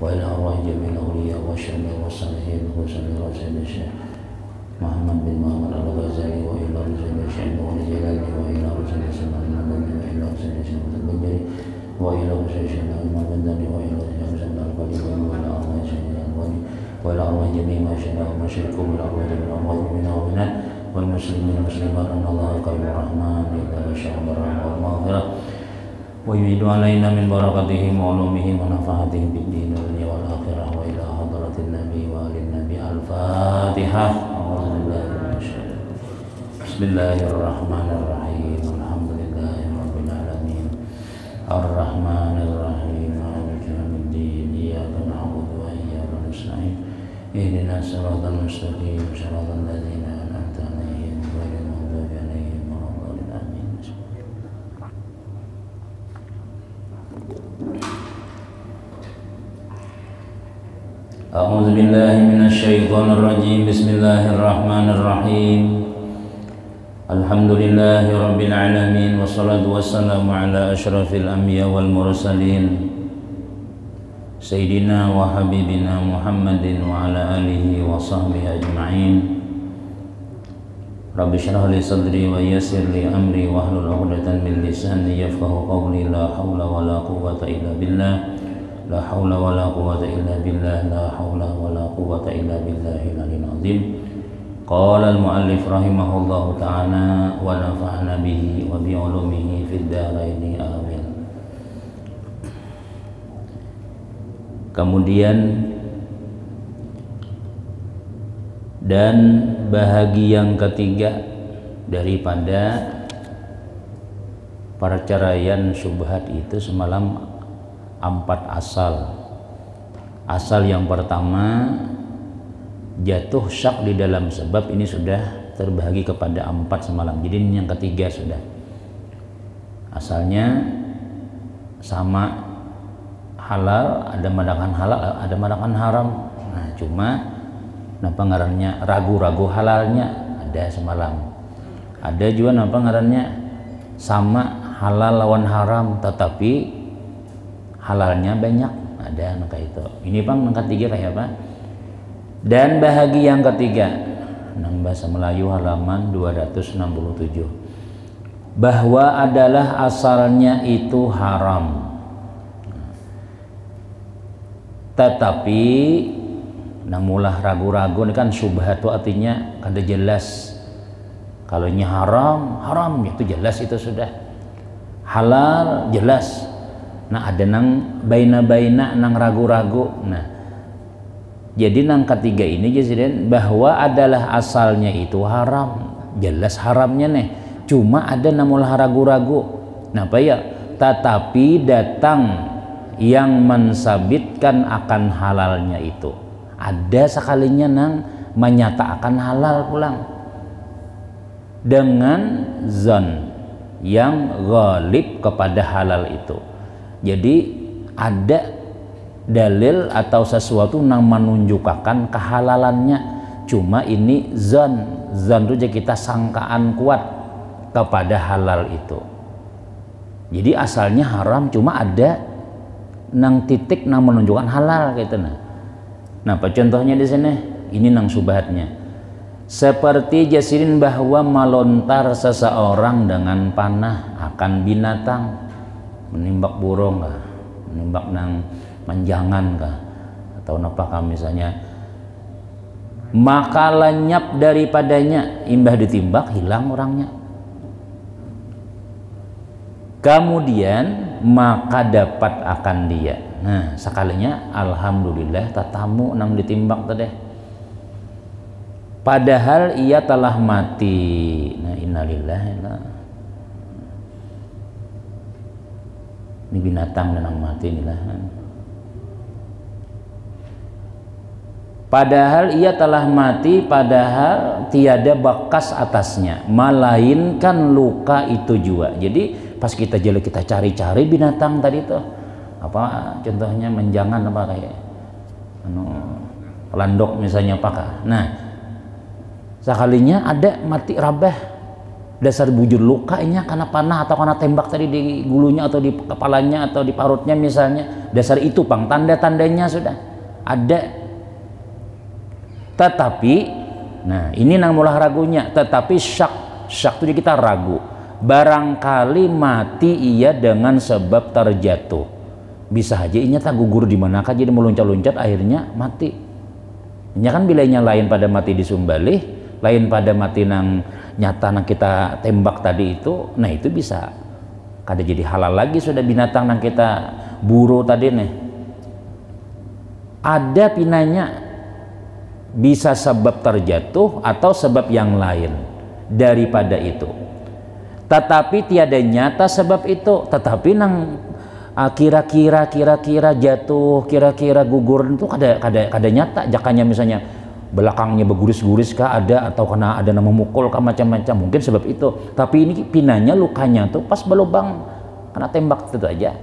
وإلى أرواح جميع الأولياء والشهداء والصالحين وصلى الله على الشيخ محمد بن محمد الغزالي وإلى رسول الشيخ والجلالي وإلى رسول الشيخ المدني وإلى رسول الشيخ البجري وإلى رسول الشيخ المدني وإلى رسول الشيخ القديم وإلى أرواح الشيخ الغني وإلى أرواح جميع ما شهداء ومشركوا وإلى أرواح جميع المؤمنين والمؤمنات والمسلمين والمسلمات أن الله كريم الرحمن إذا شاء الرحمة والمغفرة ويعيد علينا من بركاتهم وعلومهم ونفعاتهم في الدين والدنيا والآخرة وإلى حضرة النبي وآل النبي الفاتحة. أعوذ بالله من الشيطان. بسم الله الرحمن الرحيم. الحمد لله رب العالمين الرحمن الرحيم مالك يوم الدين إياك نعبد وإياك نستعين اهدنا الصراط المستقيم صراط الذين أنعمت عليهم غير المغضوب عليهم ولا الضالين آمين. أعوذ بالله من الشيطان الرجيم. بسم الله الرحمن الرحيم. الحمد لله رب العالمين والصلاة والسلام على أشرف الأنبياء والمرسلين سيدنا وحبيبنا محمد وعلى آله وصحبه أجمعين. رب اشرح لي صدري ويسر لي أمري واحلل عقدة من لساني يفقهوا قولي. لا حول ولا قوة إلا بالله. لا حول ولا قوة إلا بالله. لا حول ولا قوة إلا بالله العلي العظيم. قال المؤلف رحمه الله تعالى ونفعنا به وبعلومه في الدارين آمين. Kemudian dan bahagi yang ketiga daripada perceraian syubhat itu semalam 4 asal. Asal yang pertama jatuh syak di dalam sebab, ini sudah terbagi kepada 4 semalam. Jadi ini yang ketiga sudah. Asalnya sama halal, ada madakan halal, ada madakan haram. Nah, cuma napa ngarannya ragu-ragu halalnya ada semalam. Ada juga napa ngarannya sama halal lawan haram tetapi halalnya banyak, ada maka itu. Ini Bang yang ketiga kayak apa? Dan bahagi yang ketiga nang bahasa Melayu halaman 267 bahwa adalah asalnya itu haram. Tetapi namulah ragu-ragu ini kan syubhat itu artinya kada jelas. Kalau ini haram, haram itu jelas, itu sudah. Halal jelas. Nah, ada nang baina-baina nang ragu-ragu. Nah, jadi nang ketiga ini jadi bahwa adalah asalnya itu haram, jelas haramnya nih. Cuma ada namulah ragu-ragu. Nah, apa ya? Tetapi datang yang mensabitkan akan halalnya itu. Ada sekalinya nang menyatakan halal pulang dengan zon yang ghalib kepada halal itu. Jadi ada dalil atau sesuatu yang menunjukkan kehalalannya. Cuma ini zon itu kita sangkaan kuat kepada halal itu. Jadi asalnya haram, cuma ada nang titik nang menunjukkan halal gitu. Nah, apa contohnya di sini? Ini nang subhatnya. Seperti jasirin bahwa melontar seseorang dengan panah akan binatang, menimbak burung kah, menimbak nang menjangan kah, atau apakah misalnya, maka lenyap daripadanya imbah ditimbak hilang orangnya. Kemudian maka dapat akan dia. Nah, sekalinya alhamdulillah tatamu nang ditimbak tadi. Padahal ia telah mati. Nah, innalillahi. Ini binatang nang mati inilah. Padahal ia telah mati, padahal tiada bekas atasnya, melainkan luka itu juga. Jadi pas kita cari-cari binatang tadi tuh, apa contohnya menjangan apa kayak landok misalnya apakah. Nah, sekalinya ada mati rabah dasar bujur lukanya karena panah atau karena tembak tadi di gulunya atau di kepalanya atau di parutnya misalnya, dasar itu Pang, tanda-tandanya sudah ada. Tetapi nah ini nang mulah ragunya, tetapi syak itu kita ragu, barangkali mati ia dengan sebab terjatuh, bisa aja inya tak gugur di manakah jadi meluncat-luncat akhirnya mati. Ini kan bilainya lain pada mati disumbalih, lain pada mati nang nyata nang kita tembak tadi itu. Nah itu bisa kada jadi halal lagi sudah binatang nang kita buru tadi nih. Ada pinanya bisa sebab terjatuh atau sebab yang lain daripada itu, tetapi tiada nyata sebab itu. Tetapi nang kira-kira jatuh, kira-kira gugur itu kada nyata jakanya, misalnya belakangnya berguris-guris kah ada, atau kena ada nama mukul kah, macam-macam mungkin sebab itu. Tapi ini pinanya lukanya tuh pas belubang kena tembak itu aja.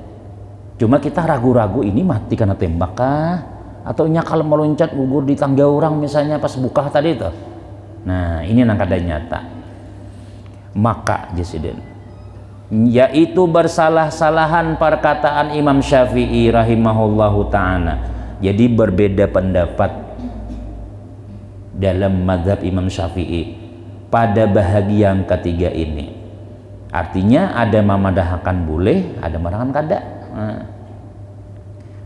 Cuma kita ragu-ragu ini mati karena tembak kah, atau nya kalau meloncat gugur di tangga orang misalnya pas buka tadi itu. Nah ini nang kada nyata. Maka Jesiden, yaitu bersalah-salahan perkataan Imam Syafi'i rahimahullahu ta'ala. Jadi berbeda pendapat dalam mazhab Imam Syafi'i pada bahagian ketiga ini. Artinya ada memadahakan boleh, ada memadahakan kada. Nah,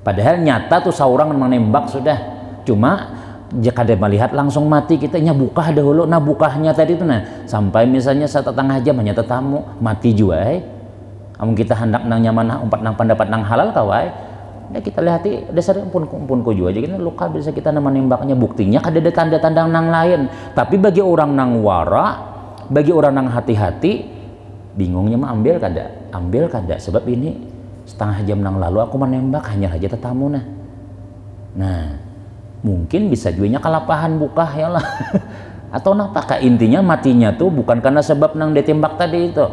padahal nyata tuh seorang menembak sudah, cuma jika ada melihat langsung mati, kita nya bukah dahulu. Nah bukahnya tadi itu nah sampai misalnya 1,5 jam hanya tetamu mati juga. Amun kita hendak nang nyaman umpat nang pendapat nang halal kawai, ya kita lihati dasar pun ku juga aja kita luka bisa kita nama nembaknya, buktinya kada ada tanda-tanda nang lain. Tapi bagi orang nang wara, bagi orang nang hati-hati, bingungnya mah ambil kada sebab ini 1/2 jam nang lalu aku menembak hanya saja tetamu nah mungkin bisa juga kalapahan bukah ya lah atau napakah, intinya matinya tuh bukan karena sebab nang ditembak tadi itu.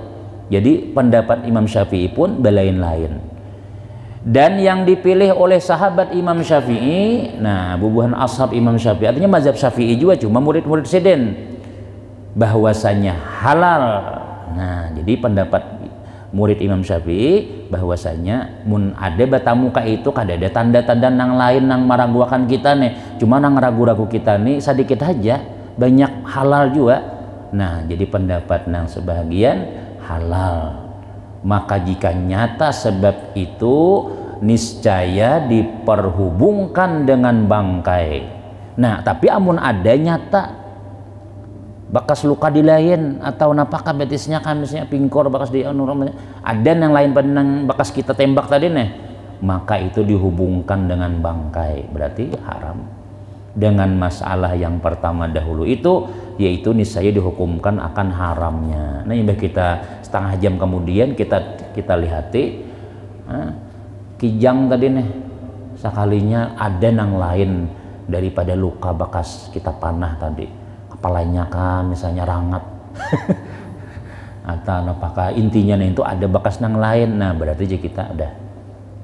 Jadi pendapat Imam Syafi'i pun belain-lain. Dan yang dipilih oleh sahabat Imam Syafi'i, nah bubuhan ashab Imam Syafi'i, artinya mazhab Syafi'i juga cuma murid-murid seden, bahwasanya halal. Nah jadi pendapat murid Imam Syafi'i bahwasanya mun ada batamuka itu kada ada tanda-tanda nang lain nang meragukan kita nih, cuma nang ragu-ragu kita nih sedikit aja, banyak halal juga. Nah jadi pendapat nang sebahagian halal. Maka jika nyata sebab itu niscaya diperhubungkan dengan bangkai. Nah tapi amun ada nyata bakas luka di lain atau napakah betisnya kan misalnya pingkor bakas di ada yang lain pada nang bakas kita tembak tadi nih, maka itu dihubungkan dengan bangkai, berarti haram. Dengan masalah yang pertama dahulu itu, yaitu niscaya dihukumkan akan haramnya. Nah ini kita 1/2 jam kemudian kita lihati kijang tadi nih sekalinya ada nang lain daripada luka bekas kita panah tadi, kepalanya kan misalnya rangat atau apakah intinya nih itu ada bekas nang lain. Nah berarti kita udah,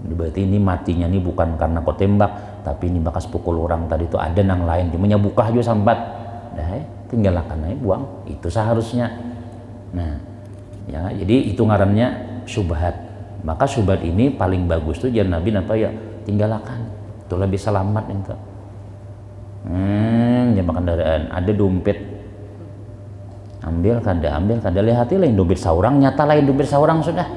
berarti ini matinya nih bukan karena kau tembak, tapi ini bekas pukul orang tadi itu ada nang lain, cuma nyabukah juga sambat, dah tinggalkan aja buang, itu seharusnya. Nah ya jadi itu ngarannya syubhat. Maka syubhat ini paling bagus tuh jangan Nabi apa ya tinggalkan, itu lebih selamat itu. Jam kendaraan ada dompet, ambil kada lihat lain dompet saurang, nyata lain dompet saurang sudah.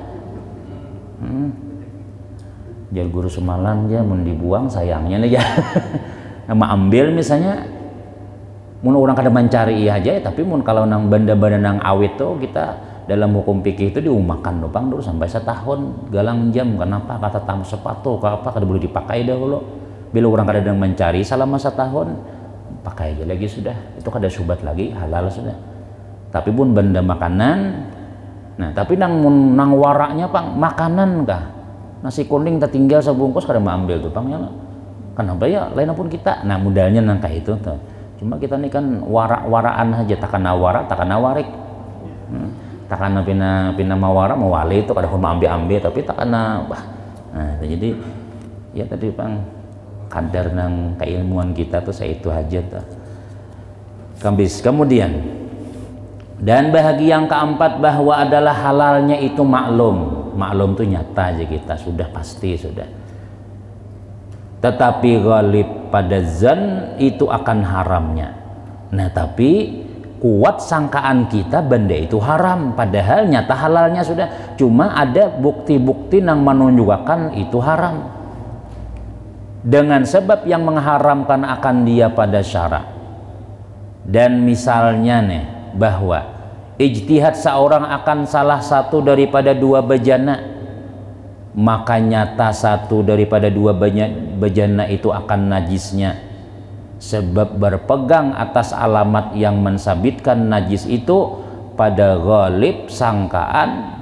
Jar guru semalam dia mau dibuang sayangnya nih ya. Nama ambil misalnya, mun orang kada mencari iya aja, tapi mun kalau nang benda-benda nang awet tuh kita dalam hukum fikih itu diumakan dopang dulu sampai 1 tahun galang jam. Kenapa kata tamu sepatu apa kada boleh dipakai dahulu. Bila orang kada sedang mencari selama 1 tahun, pakai aja lagi sudah, itu kada syubhat lagi, halal sudah. Tapi pun benda makanan, nah tapi nang waraknya Pang makanan kah? Nasi kuning tertinggal sebungkus kada mau ambil tuh Pang ya. Kenapa ya lain pun kita. Nah modalnya nang kayak itu tuh. Cuma kita nih kan warak-waraan aja, takana warak, takana warik. Takana pina mawara mawali itu kada mau ambil tapi takana bah. Nah jadi ya tadi Pang kadar nang keilmuan kita tuh saya itu aja tuh. Kemudian Dan bahagia yang keempat bahwa adalah halalnya itu maklum. Maklum itu nyata aja kita, sudah pasti sudah. Tetapi ghalib pada zan itu akan haramnya. Nah tapi kuat sangkaan kita benda itu haram, padahal nyata halalnya sudah. Cuma ada bukti-bukti yang menunjukkan itu haram dengan sebab yang mengharamkan akan dia pada syarak. Dan misalnya nih bahwa ijtihad seorang akan salah satu daripada dua bejana, maka nyata satu daripada dua bejana itu akan najisnya, sebab berpegang atas alamat yang mensabitkan najis itu pada ghalib sangkaan,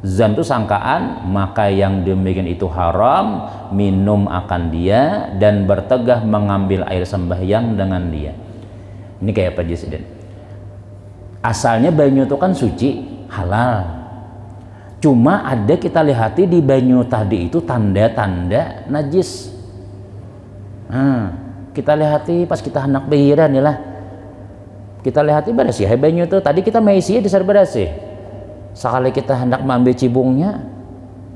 zan itu sangkaan, maka yang demikian itu haram minum akan dia dan bertegah mengambil air sembahyang dengan dia. Ini kayak apa Presiden? Asalnya banyu itu kan suci, halal. Cuma ada kita lihati di banyu tadi itu tanda-tanda najis. Kita lihati pas kita hendak behiran ya lah. Kita lihati bersih banyu itu tadi kita maisi dasar bersih. Sekali kita hendak mengambil cibungnya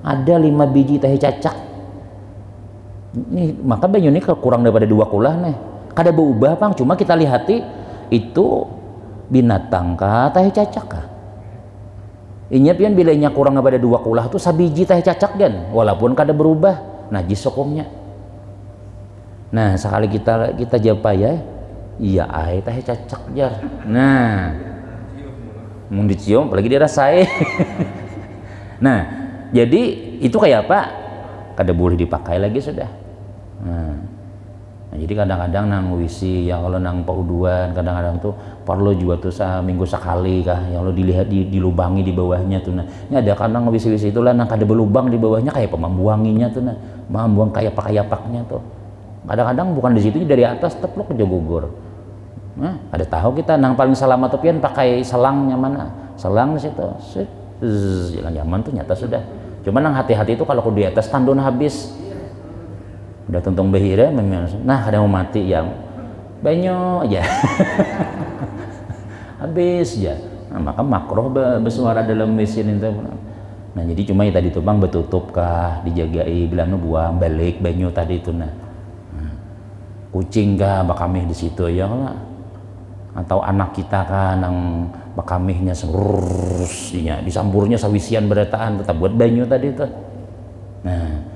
ada 5 biji tahi cacak. Ini maka banyu ini kurang daripada 2 kulah nih. Kada berubah pang, cuma kita lihati itu binatang kah tahi cacak kah. Inya pian bilanya kurang daripada 2 kulah tuh sabiji tahi cacak kan, walaupun kada berubah najis hukumnya. Nah sekali kita jawab ya, iya ay tahi cacak jar. Nah mau dicium apalagi dirasai. Nah jadi itu kayak apa, kada boleh dipakai lagi sudah. Nah jadi kadang-kadang nang wisi yang kalau nang pauduan kadang-kadang tuh perlu juga tuh seminggu sekali kah yang lo dilihat dilubangi di bawahnya tuh. Nah ini ada kadang wisi-wisi itulah nang kada berlubang di bawahnya kayak membuanginya tuh, nah membuang kayak paknya tuh. Kadang-kadang bukan di situ, dari atas teplok aja gugur. Nah ada tahu kita nang paling selamat tuh pian pakai selangnya mana, selang di situ jalan nyaman tuh nyata sudah. Cuma nang hati-hati itu kalau di atas tandun habis udah tuntung behira, nah ada mau mati yang banyak aja habis ya. Nah, maka makroh bersuara dalam mesin itu. Nah jadi cuma ya tadi tuh bang betutup kah dijagai bilangnya buang balik banyu tadi itu. Nah kucing kah bakamih di situ ya lah, atau anak kita kan nang bakamihnya serusnya disamburnya sawisian berataan tetap buat banyu tadi itu. Nah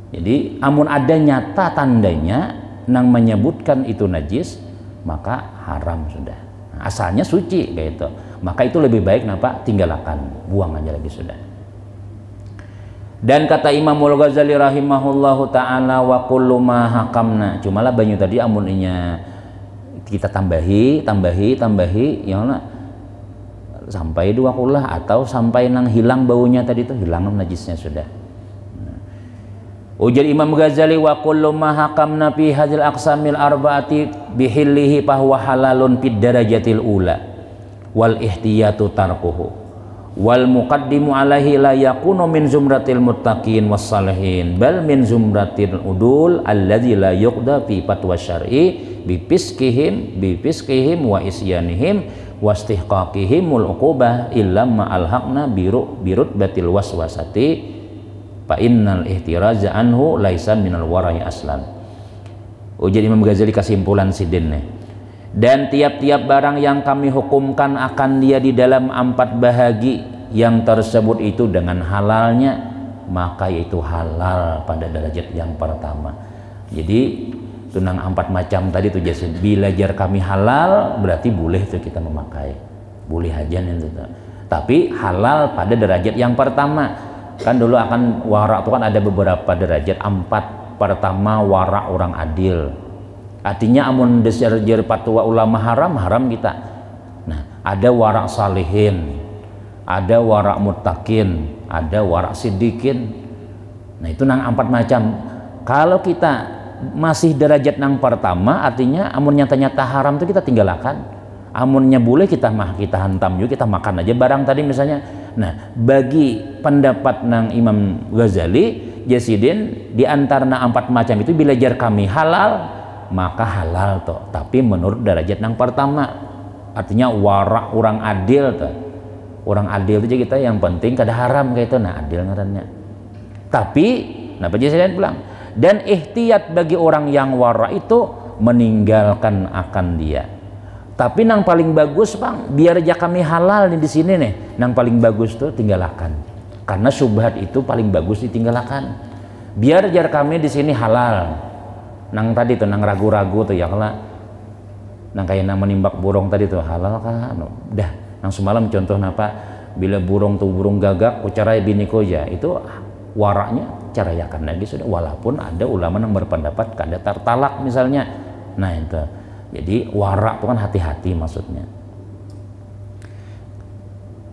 jadi amun ada nyata tandanya nang menyebutkan itu najis, maka haram sudah. Nah, asalnya suci kayak itu, maka itu lebih baik napa tinggalkan, buang aja lagi sudah. Dan kata Imamul Ghazali rahimahullahu ta'ala wa kullu ma hakamna, cumalah banyu tadi amunnya kita tambahi yang sampai 2 kulah atau sampai nang hilang baunya tadi itu, hilang najisnya sudah. Ujar Imam Ghazali wa kullu ma hakamna fi hadzal aqsamil arba'ati bihillihi fahuwa halalun fid darajatil ula wal ihtiyatu tarkuhu wal muqaddimu alaihi la yakunu min zumratil muttaqin was salihin bal min zumratil udul alladzi la yuqda fi fatwa syar'i bi fiskihim wa isyanihim wastihqaqihimul uqubah illa ma alhaqna birutbatil waswasati fa innal ihtiraza anhu laisa minal wara'i aslan. Ujar Imam Ghazali kesimpulan sidin nih. Dan tiap-tiap barang yang kami hukumkan akan dia di dalam 4 bahagi yang tersebut itu dengan halalnya, maka itu halal pada derajat yang pertama. Jadi tunang 4 macam tadi tuh jasa bila jar kami halal berarti boleh tuh kita memakai, boleh aja itu. Tapi halal pada derajat yang pertama. Kan dulu akan warak itu kan ada beberapa derajat. 4 pertama warak orang adil, artinya amun desir fatwa ulama haram kita. Nah ada warak salihin, ada warak muttaqin, ada warak siddiqin. Nah itu nang 4 macam. Kalau kita masih derajat nang pertama, artinya amun nyata-nyata haram itu kita tinggalkan. Amunnya boleh kita hantam juga, kita makan aja barang tadi misalnya. Nah bagi pendapat nang Imam Ghazali Jasidin di antara 4 macam itu bila jar kami halal, maka halal toh, tapi menurut derajat nang pertama. artinya wara orang adil tuh. Orang adil itu kita yang penting kada haram kayak itu, nah adil ngarannya. Tapi nah Presiden bilang, dan ihtiyat bagi orang yang wara itu meninggalkan akan dia. Tapi nang paling bagus Bang, biar aja kami halal nih di sini nih, nang paling bagus tuh tinggalkan. Karena subhat itu paling bagus ditinggalkan. Biar aja kami di sini halal. Nang tadi tuh nang ragu-ragu tuh ya kalau nang kayak nang menimbak burung tadi tuh halal kan? Dah, nang semalam contoh apa? Bila burung tuh burung gagak, ucarai bini koja itu waraknya carayakan lagi sudah. Walaupun ada ulama yang berpendapat kada tertalak misalnya. Nah itu. Jadi warak itu kan hati-hati maksudnya.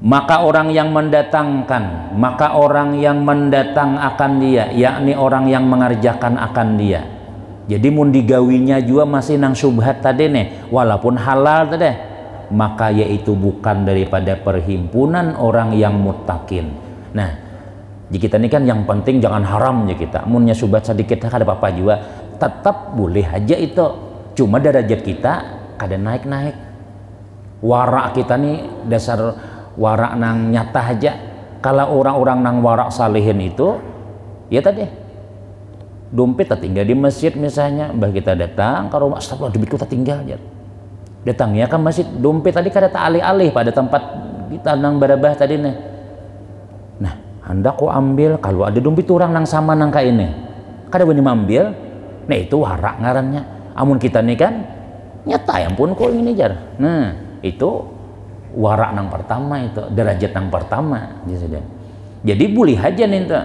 Maka orang yang mendatang akan dia, yakni orang yang mengerjakan akan dia. Jadi mun digawinya juga masih nang subhat tadi nih, walaupun halal tadi, maka yaitu bukan daripada perhimpunan orang yang muttaqin. Nah, jika kita ini kan yang penting jangan haram ya kita. Munnya subhat sedikit kada apa-apa juga, tetap boleh aja itu. Cuma derajat kita kada naik-naik. Warak kita nih dasar warak nang nyata aja. Kalau orang-orang nang warak salihin itu ya tadi dompet tertinggal di masjid misalnya, mbah kita datang ke rumah, astagfirullah duitku tertinggal aja. Datang ya ke masjid, dompet tadi kada tak alih-alih pada tempat kita nang barabah tadi nih. Nah, hendak kau ambil kalau ada dompet orang nang sama nang kayak ini. Kada boleh ambil. Nah, itu warak ngarannya. Amun kita nih kan nyata ya ampun kok ini jar. Nah, itu warak nang pertama itu, derajat nang pertama. Jadi boleh aja nih tuh.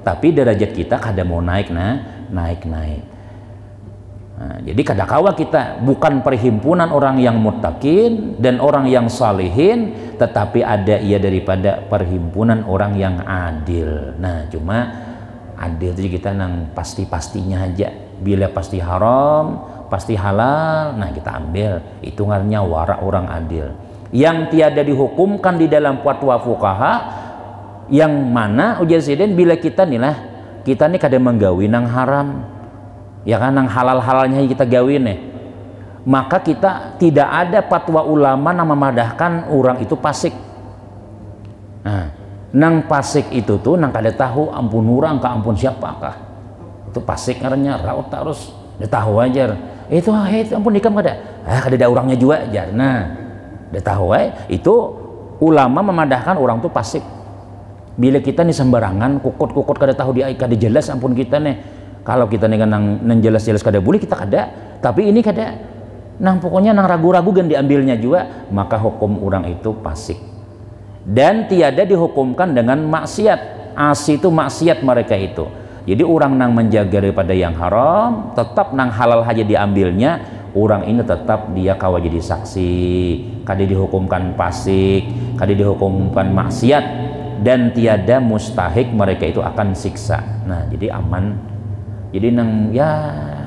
Tapi derajat kita kada mau naik naik. Nah, jadi kada kawa kita bukan perhimpunan orang yang muttaqin dan orang yang salihin, tetapi ada ia daripada perhimpunan orang yang adil. Nah, cuma adil itu kita nang pasti-pastinya aja. Bila pasti haram, pasti halal, nah kita ambil. Itu ngarannya warak orang adil. Yang tiada dihukumkan di dalam fatwa fuqaha, yang mana ujar Siden bila kita nih kada menggawi nang haram, ya kan, nang halal-halalnya kita gawi nih, maka kita tidak ada fatwa ulama yang memadahkan orang itu fasik. Nah, nang fasik itu tuh nang kada tahu ampun orang ke ampun siapakah itu fasik ngarannya raut terus dia tahu aja itu ampun nikam kada ada orangnya juga aja. Nah dia tahu itu ulama memadahkan orang tuh fasik. Bila kita nih sembarangan kukut kada tahu dia kada jelas ampun kita nih, kalau kita nih kan nang jelas-jelas kada boleh kita kada, tapi ini kada nang pokoknya nang ragu-ragu kan diambilnya juga, maka hukum orang itu fasik dan tiada dihukumkan dengan maksiat. Asi itu maksiat mereka itu. Jadi orang nang menjaga daripada yang haram, tetap nang halal aja diambilnya, orang ini tetap dia kawa jadi saksi, kada dihukumkan fasik, kada dihukumkan maksiat, dan tiada mustahik mereka itu akan siksa. Nah, jadi aman. Jadi nang ya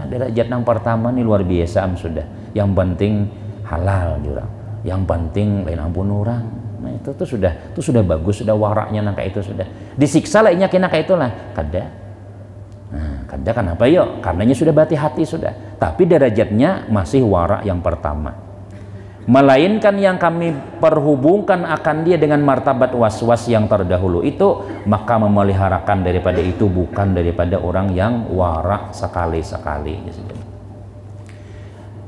derajat nang pertama nih luar biasa sudah. Yang penting halal jurang. Yang penting lain ampun orang. Nah, itu sudah bagus, sudah waraknya nang kayak itu sudah. Disiksa lainnya kena kayak itulah. Kada. Nah, kada kenapa yuk? Karenanya sudah berhati hati sudah. Tapi derajatnya masih warak yang pertama. Melainkan yang kami perhubungkan akan dia dengan martabat was-was yang terdahulu itu, maka memeliharakan daripada itu bukan daripada orang yang warak sekali-sekali.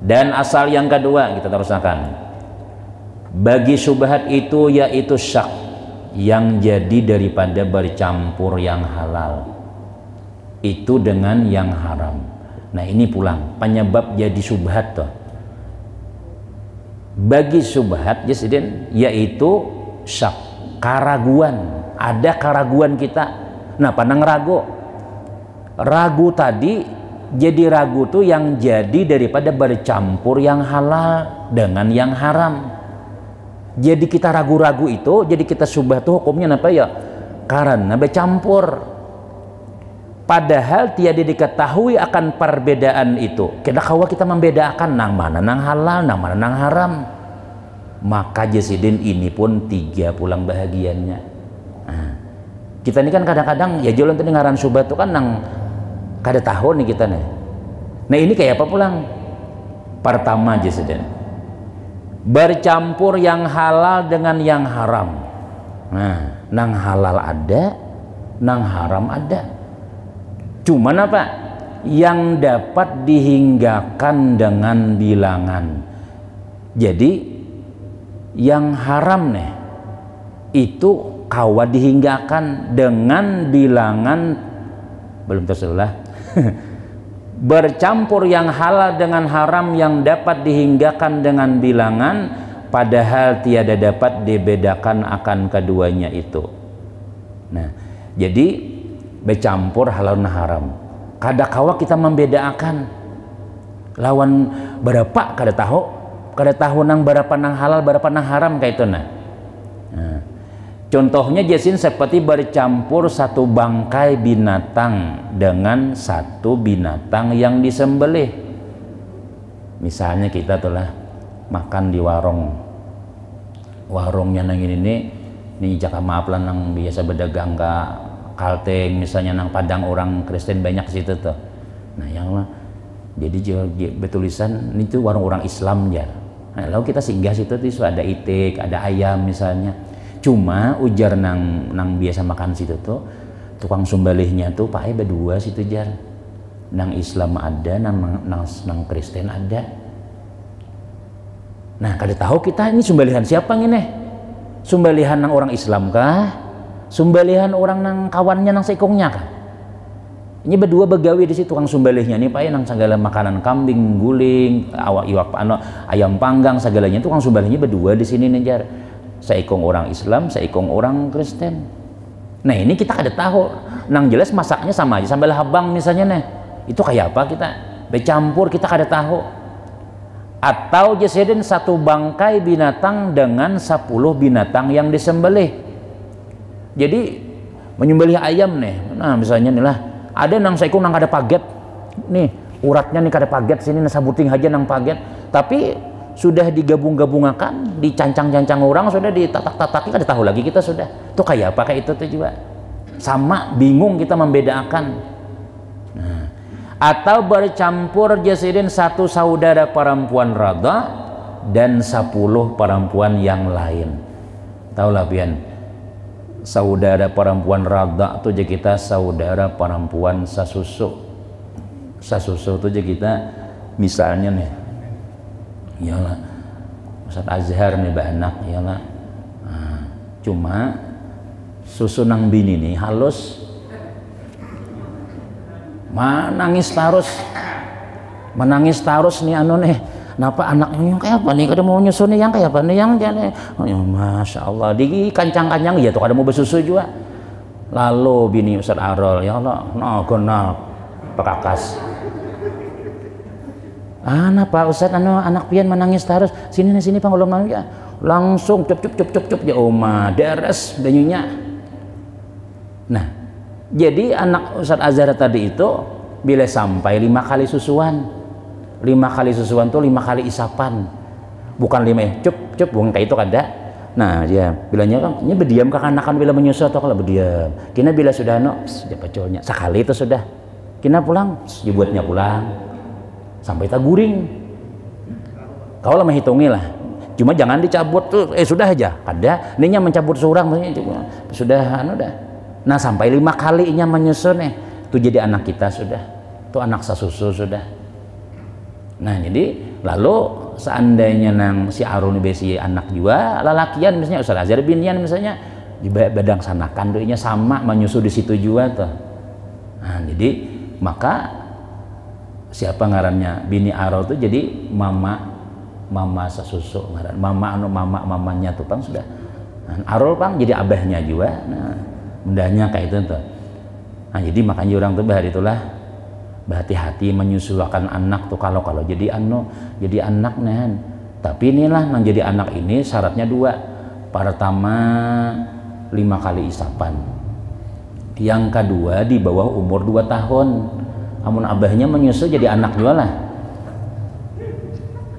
Dan asal yang kedua kita teruskan, bagi subhat itu yaitu syak yang jadi daripada bercampur yang halal itu dengan yang haram. Nah ini pulang penyebab jadi subhat tuh. Bagi subhat yaitu syak, keraguan. Ada keraguan kita. Nah, pandang ragu tadi jadi ragu tuh yang jadi daripada bercampur yang halal dengan yang haram. Jadi kita ragu-ragu itu, jadi kita subhat tuh hukumnya apa ya? Karena bercampur. Padahal tiada diketahui akan perbedaan itu. Kita kawa kita membedakan nang mana nang halal, nang mana nang haram. Maka Jasidin ini pun 3 pulang bahagiannya. Nah, kita ini kan kadang-kadang ya jalan tadi ngaran subhat itu kan nang kada tahu nih kita nih. Nah ini kayak apa pulang? Pertama Jasidin, bercampur yang halal dengan yang haram. Nah, nang halal ada, nang haram ada. Cuman apa? Yang dapat dihinggakan dengan bilangan. Jadi yang haram nih itu kawa dihinggakan dengan bilangan belum terselah. Bercampur yang halal dengan haram yang dapat dihinggakan dengan bilangan, padahal tiada dapat dibedakan akan keduanya itu. Nah, jadi bercampur halal dan haram. Kada kawa kita membedakan lawan berapa kada tahu nang berapa nang halal berapa nang haram kayak itu nah. Contohnya jasin seperti bercampur satu bangkai binatang dengan satu binatang yang disembelih. Misalnya kita telah makan di warungnya nang ini jaka maaf lah nang biasa berdagang ke Kalteng misalnya nang Padang orang Kristen banyak situ tuh. Nah yang lah jadi betulisan ini tuh warung orang Islam ya. Nah, lalu kita singgah situ tuh ada itik, ada ayam misalnya. Cuma ujar nang biasa makan situ tuh tukang sembelihnya tuh pakai berdua situ jar. Nang Islam ada, nang Kristen ada. Nah, kada tahu kita ini sembelihan siapa ini? Sembelihan nang orang Islam kah? Sembelihan orang nang kawannya nang seikongnya kah? Ini berdua begawi di situ tukang sembelihnya nih pakai nang segala makanan kambing, guling, ayam panggang segalanya tukang sembelihnya berdua di sini nih jar. Seikong orang Islam, seikong orang Kristen. Nah ini kita kada tahu. Nang jelas masaknya sama aja sambal habang misalnya nih. Itu kayak apa kita? Bercampur kita kada tahu. Atau jeseden satu bangkai binatang dengan 10 binatang yang disembelih. Jadi menyembelih ayam nih. Nah misalnya nih lah, ada nang seikong nang kada paget. Nih uratnya nih kada paget sini nasabuting aja nang paget. Tapi sudah digabung-gabungakan, dicancang-cancang orang, sudah ditatak-tataki, kada tahu lagi kita sudah. Itu kayak apa kayak itu tuh juga. Sama bingung kita membedakan. Nah, atau bercampur jasidin satu saudara perempuan radha dan 10 perempuan yang lain. Taulah pian. Saudara perempuan radha tuh je kita saudara perempuan sasusu. Sasusu tuh je kita misalnya nih iyalah Ustaz Azhar nih anak iyalah cuma susu nang bini nih halus menangis terus nih anu nih kenapa anaknya yang kayak apa nih kada mau nyusu nih yang kayak apa nih yang jadi oh, ya, Masya Allah di kancang-kancang ya tuh kada mau bersusu juga lalu bini Ustaz Arol ya Allah kenal pekakas Pak Ustaz anak pian menangis terus sini Pak belum nangis ya langsung cup ya oma deres danyunya. Nah jadi anak Ustaz Azhar tadi itu bila sampai 5 kali susuan tuh 5 kali isapan bukan 5 cup bukan kayak itu kada. Nah dia bilangnya kan ini berdiam kekanakan bila menyusu atau kalau berdiam kina bila sudah dia pacolnya sekali itu sudah kina pulang dibuatnya pulang sampai tak guring. Kau lah menghitungi lah. Cuma jangan dicabut tuh. Sudah aja. Ada. Ininya mencabut seorang sudah dah. Nah sampai 5 kali inya menyusun itu jadi anak kita sudah. Itu anak sasusu sudah. Nah jadi lalu seandainya nang si Arun besi anak juga lalakian misalnya Ustaz Azhar binian misalnya di badang sanakan tuh inya sama menyusu di situ juga tuh. Nah jadi maka siapa ngarannya bini Aro tuh jadi mama sasusu ngaran mamanya tuh pang sudah nah, Arol pang jadi abahnya juga nah mudahnya kayak itu tuh nah jadi makanya orang tuh bahari itulah berhati-hati menyusulkan anak tuh kalau jadi anak nen tapi inilah nang jadi anak ini syaratnya 2 pertama 5 kali isapan yang kedua di bawah umur 2 tahun amun abahnya menyusu jadi anak juga lah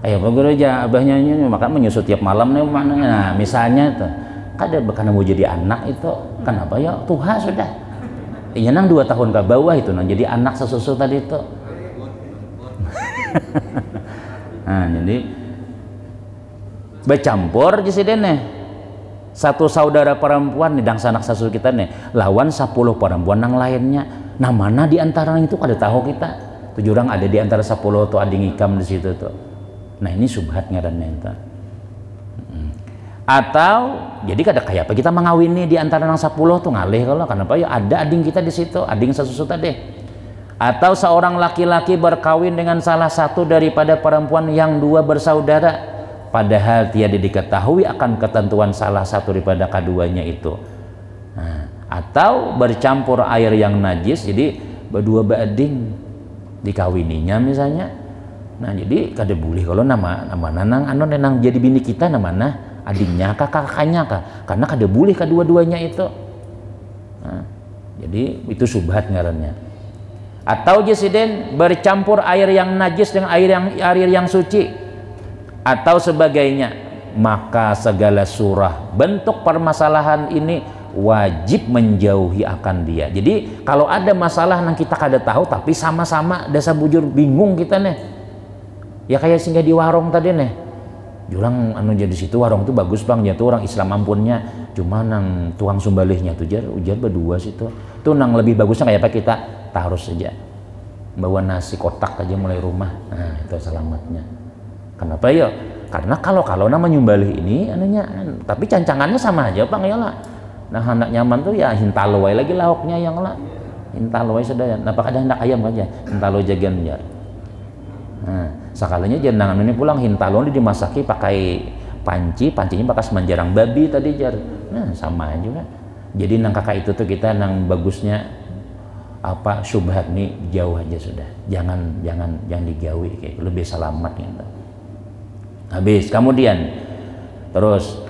ayo bagus aja abahnya maka menyusu tiap malam nih mana nah misalnya tuh kada karena mau jadi anak itu kenapa ya Tuhan sudah iya nang 2 tahun ke bawah itu nang jadi anak sesusu tadi itu nah jadi bercampur jesideneh satu saudara perempuan nih dang sanak sasu kita nih lawan 10 perempuan yang lainnya. Nah mana di antara itu kada tahu kita. 7 orang ada di antara 10 tuh ada ngikam di situ tuh. Nah ini subhat ngarannya itu. Atau jadi kada kayak apa kita mengawini di antara yang 10 tuh ngalih kalau kenapa ya ada ading kita di situ, ading sesusu tadi. Atau seorang laki-laki berkawin dengan salah satu daripada perempuan yang 2 bersaudara padahal tiada diketahui akan ketentuan salah satu daripada keduanya itu. Nah, atau bercampur air yang najis jadi berdua beading dikawininya misalnya. Nah jadi kada boleh kalau nama nanang anu nenang jadi bini kita namanya adiknya kakaknya karena kada boleh kedua-duanya itu. Nah, jadi itu subhat ngarannya. Atau jesiden bercampur air yang najis dengan air yang suci atau sebagainya, maka segala surah bentuk permasalahan ini wajib menjauhi akan dia. Jadi kalau ada masalah yang kita kada tahu tapi sama-sama dasa bujur bingung kita nih ya kayak singgah di warung tadi nih jurang anu jadi situ warung tuh bagus bang ya tuh orang Islam ampunnya cuma nang tuang sumbalihnya tuh ujar berdua situ tuh nang lebih bagusnya kayak apa kita taruh saja bawa nasi kotak aja mulai rumah. Nah itu selamatnya. Kenapa ya? Karena kalau nama nyumbalih ini anunya tapi cancangannya sama aja bang ya lah. Nah hendak nyaman tuh ya hintalo lagi lauknya yang lah hintalo sudah. Nah apakah ada hendak ayam aja hintalo jagan jar. Nah sekalinya jenang ini pulang hintalo ini dimasaki pakai pancinya pakai semanjarang babi tadi jar. Nah sama juga. Jadi nang kakak itu tuh kita nang bagusnya apa syubhat nih jauh aja sudah. Jangan digawi kayak lebih selamat gitu. Habis kemudian terus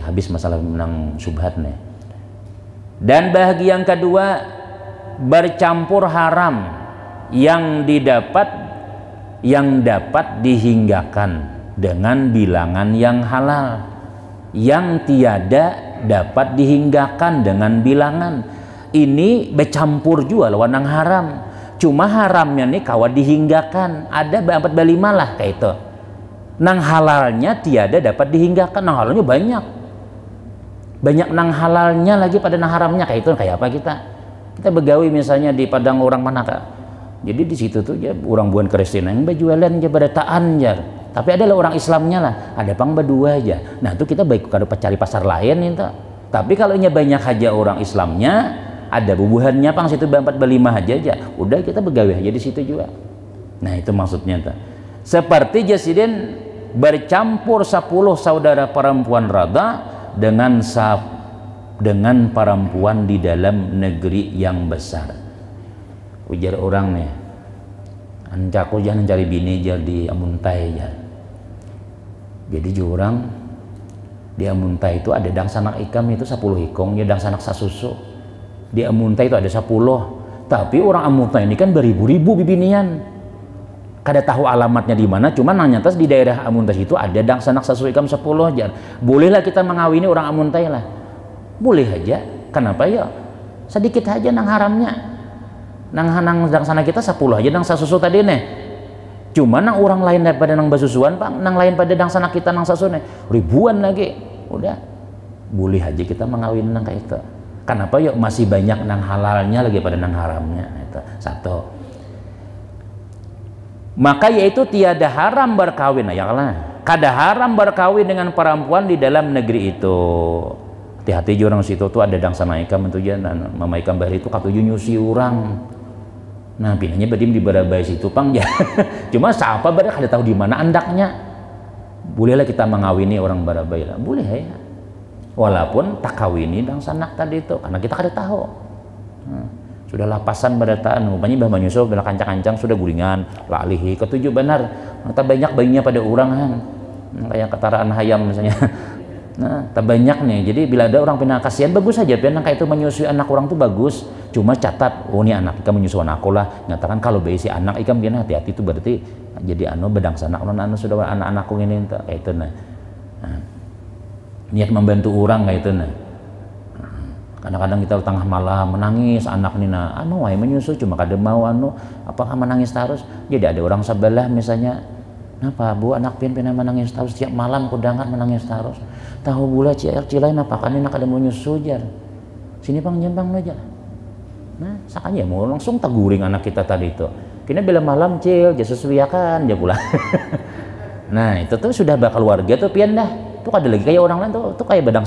habis masalah menang subhat nih. Dan bahagian kedua bercampur haram yang dapat dihinggakan dengan bilangan yang halal yang tiada dapat dihinggakan dengan bilangan. Ini bercampur juga lawan yang haram. Cuma haramnya nih kawa dihinggakan ada 4 5 lah kayak itu. Nang halalnya tiada dapat dihinggakan. Nang halalnya banyak nang halalnya lagi pada nang haramnya kayak itu. Kayak apa kita begawi misalnya di padang orang mana kak, jadi di situ tuh ya orang buan Kristen yang berjualan aja berataan jar tapi adalah orang Islamnya lah ada pang berdua aja. Nah itu kita baik kalau cari pasar lain itu. Tapi kalau nya banyak aja orang Islamnya ada bubuhannya pang situ 4 5 aja udah kita begawi aja di situ juga. Nah itu maksudnya tuh. Seperti jesiden bercampur 10 saudara perempuan rada dengan perempuan di dalam negeri yang besar. Ujar orang nih ancaku jangan cari bini jadi amuntai ya. Jadi jurang di amuntai itu ada dang sanak ikam itu 10 ikong ya dang sanak sasusu. Di amuntai itu ada 10 tapi orang amuntai ini kan beribu-ribu bibinian. Kada tahu alamatnya di mana, cuma nang nyatas di daerah Amuntai itu ada dang sanak sasu ikam 10 jar. Bolehlah kita mengawini orang Amuntai lah. Boleh aja. Kenapa ya? Sedikit aja nang haramnya. Nang dang sana kita 10 aja nang sasusu tadi nih. Cuma nang orang lain daripada nang basusuan, Pak, nang lain pada dang sana kita nang sasu nih. Ribuan lagi. Udah. Boleh aja kita mengawini nang kayak itu. Kenapa ya? Masih banyak nang halalnya lagi pada nang haramnya. Itu satu. Maka yaitu tiada haram berkawin ayaklah kada haram berkawin dengan perempuan di dalam negeri itu. Hati-hati orang situ tuh ada dang sama ikam itu jangan mama ikam bahari itu katuju nyusi orang. Nah pinanya badim di barabai situ pang ya. Cuma siapa pada kada tahu di mana andaknya. Bolehlah kita mengawini orang barabai lah boleh ya walaupun tak kawini dang sanak tadi itu karena kita kada tahu. Sudah lapasan badataan rupanya bah menyusul bila kancang-kancang sudah gulingan lalihi ketujuh benar tak banyak bayinya pada orang kan kayak ketaraan hayam misalnya. Nah tak banyak nih jadi bila ada orang pina kasihan bagus saja pina kayak itu menyusui anak orang tuh bagus cuma catat oh ini anak ikam menyusul aku lah nyatakan kalau bayi si anak ikam pina hati-hati itu berarti jadi bedang sanak anu sudah anak-anakku ini kayak itu nah niat membantu orang kayak itu nah. Kadang-kadang kita tengah malam menangis anak nina menyusu cuma kada mau apakah menangis terus jadi ada orang sebelah misalnya Napa bu anak pian menangis terus setiap malam kudangan menangis terus. Tahu bula cilain apa kan nak ada mau nyusu jar. Sini pang jembang aja. Nah, sakanya mau langsung taguring anak kita tadi itu. Kini bila malam cil, jadi sesuaikan aja pula. Nah itu tuh sudah bakal warga tuh pian dah. Tuh ada lagi kayak orang lain tuh kayak bedang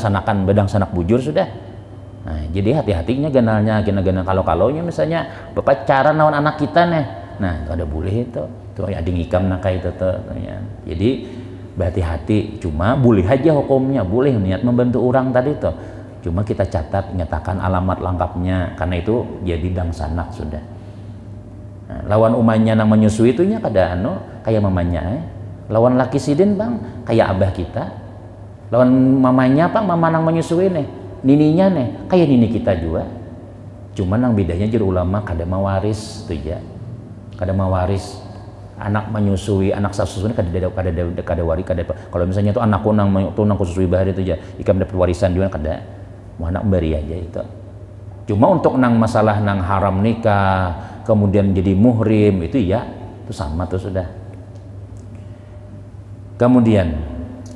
sanak bujur sudah. Nah jadi hati-hatinya ganalnya, gana kalau-kalaunya misalnya berpacaran lawan anak kita nih. Nah itu ada boleh itu, tuh ada ngikam nak kayak itu tuh. Ya. Jadi berhati-hati. Cuma boleh aja hukumnya, boleh niat membantu orang tadi tuh. Cuma kita catat, nyatakan alamat lengkapnya, karena itu jadi dang sanak sudah. Nah, lawan umanya nang menyusui itunya kada kayak mamanya. Lawan laki sidin bang kayak abah kita. Lawan mamanya bang mama nang menyusui nih, nininya nih kayak nini kita juga. Cuman nang bedanya jadi ulama kada mawaris tuh ya. Kada mawaris. Anak menyusui, anak sasusui kada wari kada. Kalau misalnya tuh anakku nang susui bahari itu ya, ikam dapat warisan juga kada. Mau anak beri aja itu. Cuma untuk nang masalah nang haram nikah, kemudian jadi muhrim itu ya, itu sama tuh sudah. Kemudian,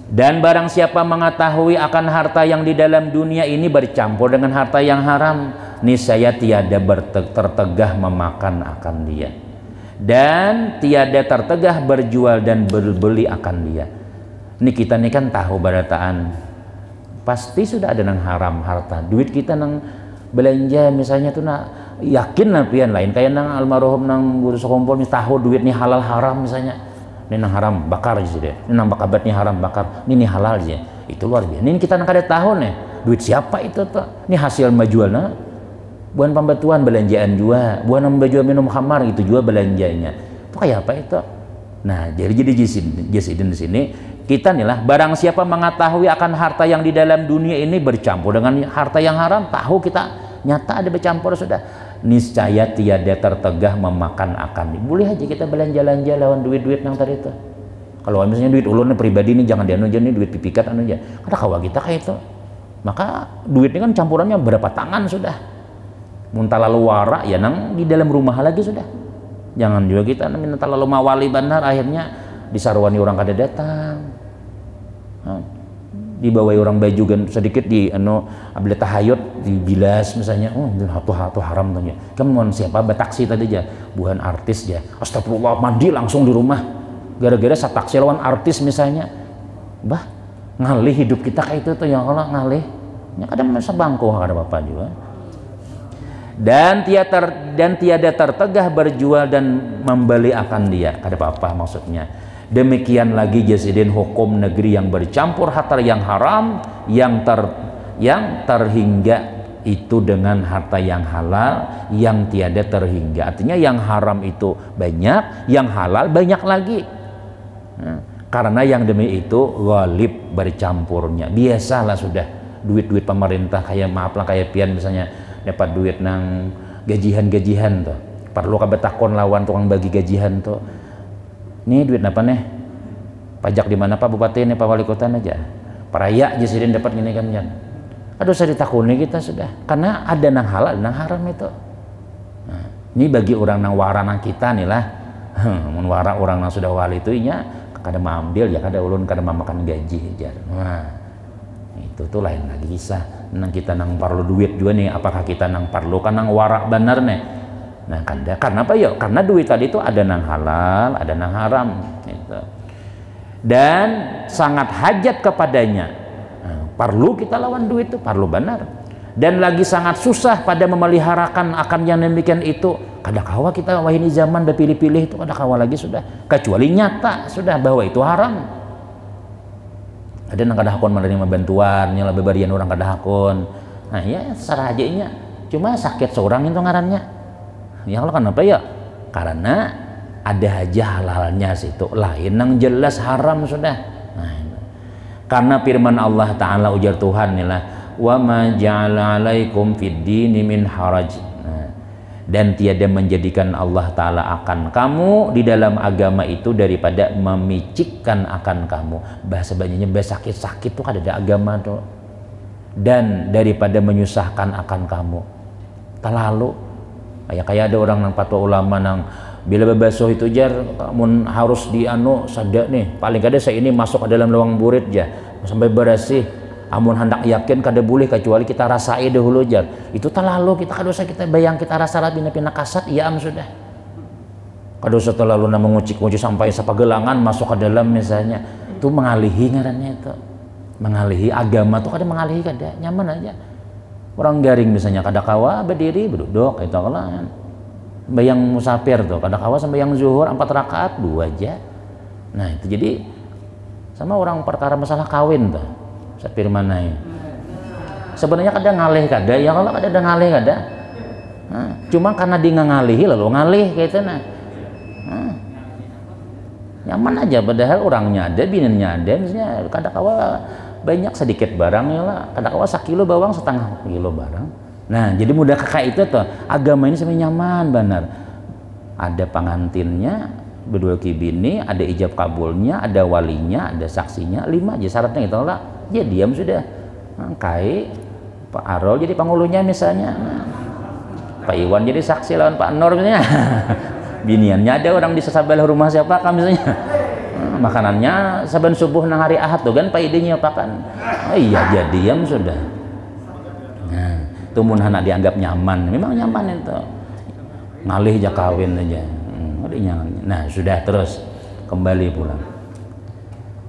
dan barang siapa mengetahui akan harta yang di dalam dunia ini bercampur dengan harta yang haram, niscaya tiada tertegah memakan akan dia, dan tiada tertegah berjual dan berbeli akan dia. Ini kita nih kan tahu barataan, pasti sudah ada nang haram harta, duit kita nang belanja misalnya tuh nak yakin lah pian lain kayak nang almarhum nang guru sekompol nih tahu duit nih halal haram misalnya. Ini nang haram bakar aja deh, ini nang bakabat nih haram bakar, ini halal aja, itu luar biasa. Ini kita nang kada tahu nih duit siapa itu tuh, ini hasil majualnya, bukan pembatuan belanjaan juga, bukan membajual minum khamar gitu juga belanjanya, itu kayak apa itu? Nah jadi jisidin di sini kita nih lah, barang siapa mengetahui akan harta yang di dalam dunia ini bercampur dengan harta yang haram, tahu kita nyata ada bercampur sudah, niscaya tiada tertegah memakan akan. Boleh aja kita belanja-belanja lawan duit-duit yang tadi itu. Kalau misalnya duit ulun pribadi ini jangan dianu aja nih, duit pipikat anu aja. Kada kawa kita kayak itu. Maka duit ini kan campurannya berapa tangan sudah. Muntah lalu wara ya nang di dalam rumah lagi sudah. Jangan juga kita minta lalu mawali benar akhirnya disarwani orang kada datang. Dibawai orang baju gan sedikit di abla tahayut dibilas misalnya, hatu haram tuh ya. Kamu siapa bataksi tadi aja, bukan artis ya. Astagfirullah mandi langsung di rumah. Gara-gara sataksi lawan artis misalnya. Bah, ngalih hidup kita kayak itu tuh yang Allah ngalih. Ya kadang masa bangku ada apa juga. Dan tiada tertegah berjual dan membeli akan dia. Kada apa-apa maksudnya. Demikian lagi jasidin hukum negeri yang bercampur harta yang haram yang terhingga itu dengan harta yang halal yang tiada terhingga. Artinya yang haram itu banyak, yang halal banyak lagi. Karena yang demi itu ghalib bercampurnya. Biasalah sudah duit-duit pemerintah kayak maaflah kayak pian misalnya dapat duit nang gajihan tuh. Perlu kabetakon lawan tukang bagi gajihan tuh. Ini duit apa nih? Pajak di mana Pak Bupati ini, Pak Wali Kota aja. Peraya jasidin dapat gini kan jan. Aduh saya ditakuni kita sudah. Karena ada nang halal, nang haram itu. Nah, ini bagi orang nang wara nang kita nih lah. Mun wara orang nang sudah wali itu nya kada mambil ya kada ulun kada mamakan gaji jar. Nah, itu tuh lain lagi kisah. Nang kita nang perlu duit juga nih, apakah kita nang perlu kan nang wara bener nih. Nah, karena apa ya? Karena duit tadi itu ada nang halal, ada nang haram gitu. Dan sangat hajat kepadanya. Nah, perlu kita lawan duit itu, perlu benar. Dan lagi sangat susah pada memeliharakan akan yang demikian itu. Kada kawa kita wah ini zaman berpilih-pilih itu kada kawa lagi sudah. Kecuali nyata sudah bahwa itu haram. Ada nang kada hakun menerima bantuan, yang lebih barian orang kada hakun. Nah, ya sarajanya cuma sakit seorang itu ngarannya. Ya Allah kenapa ya? Karena ada aja halalnya situ, lain yang jelas haram sudah. Nah, karena firman Allah Ta'ala ujar Tuhan inilah, wa ma ja'ala alaikum fid dini min haraj. Nah, dan tiada menjadikan Allah Ta'ala akan kamu di dalam agama itu daripada memicikkan akan kamu. Bahasa banyaknya bahasa sakit-sakit tuh ada agama tuh. Dan daripada menyusahkan akan kamu. Terlalu kayak ada orang nang fatwa ulama nang bila bebasoh itu jar mun harus dianu sada nih paling kada saya ini masuk ke dalam lubang burit ja sampai bersih amun hendak yakin kada boleh kecuali kita rasai dahulu jar itu terlalu kita kada usah kita bayang kita rasa pina kasat iya sudah kada usah terlalu mengucik-ucik sampai sepagelangan masuk ke dalam misalnya itu mengalihi ngarannya itu mengalihi agama tuh kada mengalihi kada nyaman aja orang garing misalnya kada kawa berdiri berduduk itu kan bayang musafir tuh kada kawa sampai yang zuhur 4 rakaat 2 aja nah itu jadi sama orang perkara masalah kawin tuh sapir mana ya sebenarnya kada ngalih kada ya kalau kada ada ngalih kada nah, cuma karena dia ngalihi lalu ngalih kayak itu nah nyaman aja padahal orangnya ada binennya ada misalnya kada kawa banyak sedikit barang ya lah kada kawa 1 kilo bawang 1/2 kilo barang nah jadi mudah kakak itu tuh agama ini sampai nyaman benar ada pengantinnya berdua kibini ada ijab kabulnya ada walinya ada saksinya 5 aja syaratnya itu lah ya diam sudah kai Pak Arol jadi pangulunya misalnya Pak Iwan jadi saksi lawan Pak Nur misalnya biniannya ada orang di sesabelah rumah siapa kan misalnya makanannya saban subuh nang hari Ahad tuh kan Pak idenya apa kan oh iya dia diam sudah nah itu mun anak dianggap nyaman memang nyaman itu ngalih aja kawin aja nah sudah terus kembali pulang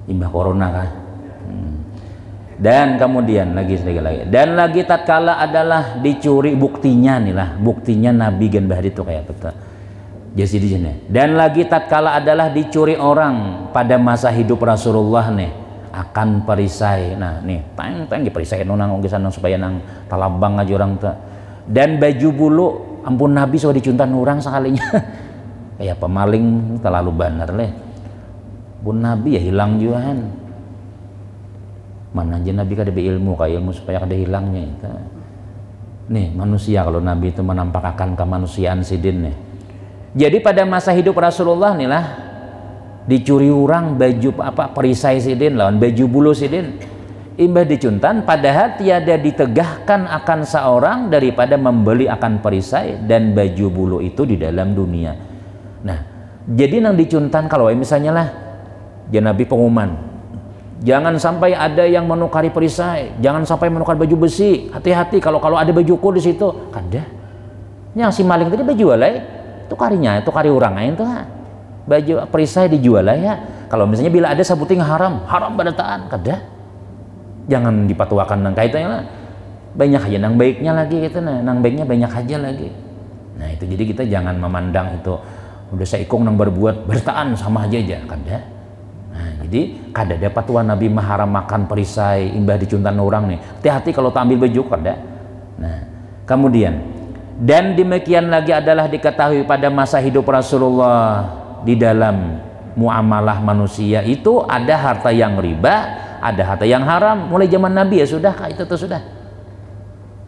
imbah corona kan dan kemudian lagi dan lagi tatkala adalah dicuri buktinya nih lah buktinya Nabi gen bahari itu kayak betul jadi di sini dan lagi tatkala adalah dicuri orang pada masa hidup Rasulullah nih akan perisai nah nih tang diperisai nang nang supaya nang talabang aja orang tuh dan baju bulu ampun Nabi sudah dicuntan orang sekalinya kayak pemaling terlalu benar leh pun Nabi ya hilang juahan mana aja Nabi kada berilmu kayak ilmu supaya kada hilangnya itu nih manusia kalau Nabi itu menampakkan kemanusiaan sidin nih jadi pada masa hidup Rasulullah nih lah dicuri orang baju apa perisai sidin lawan baju bulu sidin imbah dicuntan padahal tiada ditegahkan akan seorang daripada membeli akan perisai dan baju bulu itu di dalam dunia nah jadi nang dicuntan kalau misalnya lah Nabi pengumuman jangan sampai ada yang menukari perisai jangan sampai menukar baju besi hati-hati kalau ada bajuku di situ kada yang si maling tadi baju alai itu karinya itu kari orang lain tuh baju perisai dijual lah ya kalau misalnya bila ada sabuting haram badataan kada jangan dipatuakan nang kaitannya lah banyak aja nang baiknya lagi gitu nah nang baiknya banyak aja lagi nah itu jadi kita jangan memandang itu udah saikung nang berbuat bertaan sama aja kada nah jadi kada ada fatwa Nabi maharam makan perisai imbah dicuntan orang nih hati-hati kalau tak ambil baju kada nah kemudian dan demikian lagi adalah diketahui pada masa hidup Rasulullah di dalam muamalah manusia itu ada harta yang riba, ada harta yang haram. Mulai zaman Nabi ya sudah itu tuh sudah.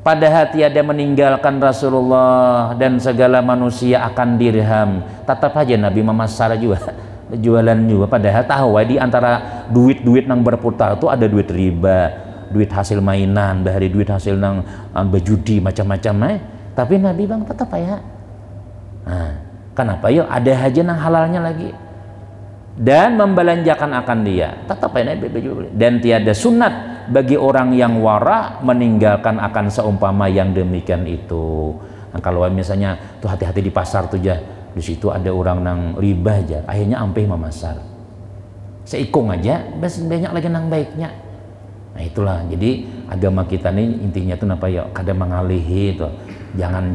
Padahal tiada meninggalkan Rasulullah dan segala manusia akan dirham. Tetap aja Nabi memasar juga, jualan juga. Padahal tahu di antara duit-duit yang berputar itu ada duit riba, duit hasil mainan, bahari duit hasil nang berjudi macam-macam tapi Nabi bang tetap ya nah, kenapa yuk ada aja nang halalnya lagi dan membelanjakan akan dia tetap ya Nabi dan tiada sunat bagi orang yang wara meninggalkan akan seumpama yang demikian itu nah, kalau misalnya tuh hati-hati di pasar tuh ya di situ ada orang nang riba aja akhirnya ampih memasar seikung aja banyak lagi nang baiknya nah itulah jadi agama kita nih intinya tuh apa ya kada mengalihi itu jangan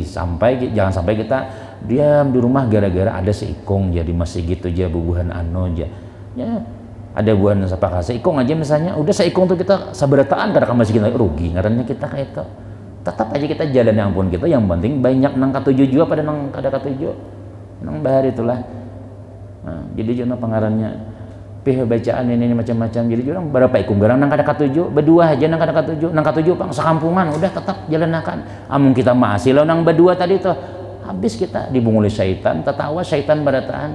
sampai kita diam di rumah gara-gara ada seikung jadi masih gitu aja bubuhan aja ya ada buan siapa seikung aja misalnya udah seikung tuh kita sabarataan kada masih kita rugi ngarannya kita kayak itu tetap aja kita jalan yang pun kita yang penting banyak nang katuju juga pada nang kada katuju nang bahar itulah nah, jadi jangan pengarannya bacaan ini macam-macam jadi orang berapa ikung garang nang kada katuju berdua aja nang kada katuju pang sekampungan udah tetap jalanakan amun kita masih lo nang berdua tadi tuh habis kita dibunguli syaitan tertawa syaitan barataan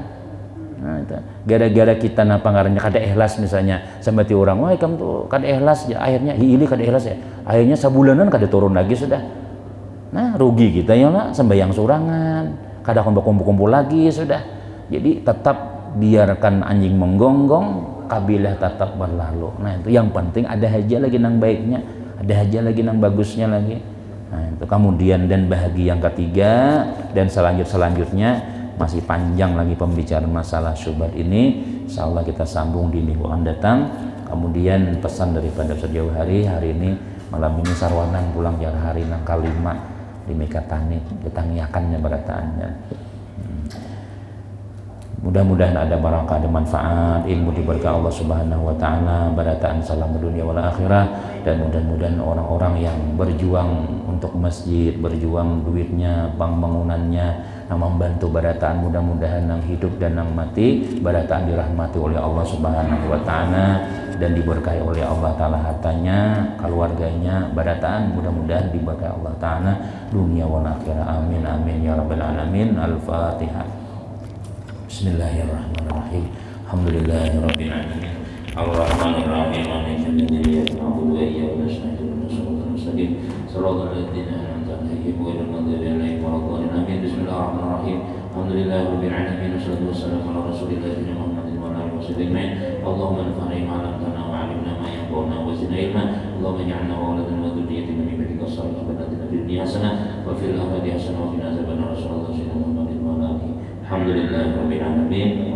nah itu gara-gara kita napa ngarannya kada ikhlas misalnya sampai orang wah kamu tuh kada ikhlas ya akhirnya hiili kada ikhlas ya akhirnya sabulanan kada turun lagi sudah nah rugi kita ya lah sembahyang surangan kadang kumpul-kumpul lagi sudah. Jadi tetap biarkan anjing menggonggong, kabilah tetap berlalu. Nah itu yang penting, ada aja lagi nang baiknya, ada aja lagi nang bagusnya lagi. Nah itu kemudian, dan bahagi yang ketiga dan selanjutnya masih panjang lagi pembicaraan masalah syubhat ini. Insyaallah kita sambung di minggu akan datang. Kemudian pesan daripada sejauh hari ini, malam ini sarwanang pulang jar hari nang kalima di Mekatani ditangiakannya berataannya. Mudah-mudahan ada barakah, ada manfaat, ilmu diberkah Allah Subhanahu wa taala, barataan salam dunia wal akhirah, dan mudah-mudahan orang-orang yang berjuang untuk masjid, berjuang duitnya, bangunannya, yang membantu barataan, mudah-mudahan yang hidup dan yang mati barataan dirahmati oleh Allah Subhanahu wa taala dan diberkahi oleh Allah taala hartanya, keluarganya, barataan mudah-mudahan diberkahi Allah taala dunia wal akhirah. Amin amin ya rabbal alamin. Al-Fatihah. Bismillahirrahmanirrahim. Alhamdulillahirabbil alamin. Ar-Rahmanir Rahim. Maliki yaumiddin. Iyyaka na'budu wa iyyaka nasta'in. Ihdinas mustaqim. Shiratal ladzina an'amta 'alaihim ghairil maghdubi 'alaihim waladdallin. Amin. Bismillahirrahmanirrahim. Alhamdulillahirabbil alamin. Wassalatu wassalamu ala rasulillah Muhammadin wa ala alihi wasallam. Allahumma anfa'na bima 'allamtana wa 'allimna ma yanfa'una wa zidna ilma. Allahumma ij'alna waladan wa dhurriyyatan min ibadika shalihin wa atina fid dunya hasanah wa fil akhirati hasanah wa qina adzabannar. Sallallahu alaihi wa sallam. Alhamdulillahirabbil alamin.